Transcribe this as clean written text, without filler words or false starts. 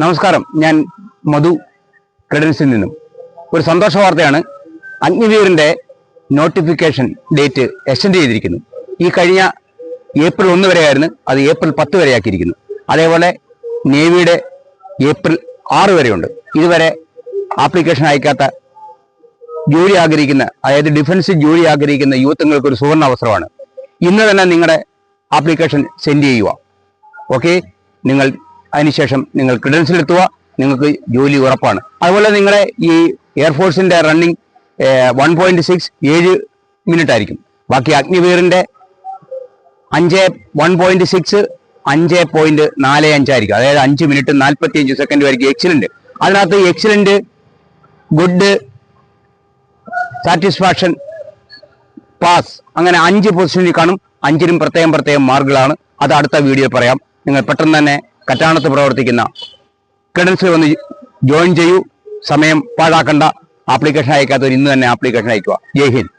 നമസ്കാരം, ഞാൻ മധു ക്രെഡൻസിൽ നിന്നും. ഒരു സന്തോഷ വാർത്തയാണ്. അഗ്നിവീറിൻ്റെ നോട്ടിഫിക്കേഷൻ ഡേറ്റ് എക്സ്റ്റെൻഡ് ചെയ്തിരിക്കുന്നു. ഈ കഴിഞ്ഞ ഏപ്രിൽ 1 വരെയായിരുന്നു, അത് ഏപ്രിൽ 10 വരെയാക്കിയിരിക്കുന്നു. അതേപോലെ നേവിയുടെ ഏപ്രിൽ 6 വരെയുണ്ട്. ഇതുവരെ ആപ്ലിക്കേഷൻ അയക്കാത്ത ജോലി ആഗ്രഹിക്കുന്ന, അതായത് ഡിഫൻസിൽ ജോലി ആഗ്രഹിക്കുന്ന യൂത്തുകൾക്ക് ഒരു സുവർണ്ണ അവസരമാണ്. ഇന്ന് തന്നെ നിങ്ങളുടെ ആപ്ലിക്കേഷൻ സെൻഡ് ചെയ്യുക. ഓക്കെ, അതിനുശേഷം നിങ്ങൾ ക്രെഡൻഷ്യൽ എത്തുക, നിങ്ങൾക്ക് ജോലി ഉറപ്പാണ്. അതുപോലെ നിങ്ങളുടെ ഈ എയർഫോഴ്സിൻ്റെ റണ്ണിങ് 1.6 7 മിനിറ്റ് ആയിരിക്കും. ബാക്കി അഗ്നിവീറിൻ്റെ 1.6 5.45 ആയിരിക്കും. അതായത് 5 മിനിറ്റ് 45 സെക്കൻഡ് ആയിരിക്കും എക്സലന്റ്. അതിനകത്ത് എക്സലന്റ്, ഗുഡ്, സാറ്റിസ്ഫാക്ഷൻ, പാസ്, അങ്ങനെ 5 പൊസിഷനിൽ കാണും. 5നും പ്രത്യേകം മാർക്കുകളാണ്. അത് അടുത്ത വീഡിയോ പറയാം. നിങ്ങൾ പെട്ടെന്ന് തന്നെ കറ്റാണത്ത് പ്രവർത്തിക്കുന്ന ക്രെഡൻഷ്യൽ വന്ന് ജോയിൻ ചെയ്യൂ. സമയം പാഴാക്കണ്ട. ആപ്ലിക്കേഷൻ അയക്കാത്തവർ ഇന്ന് തന്നെ ആപ്ലിക്കേഷൻ അയക്കുക. ജയ് ഹിന്ദ്.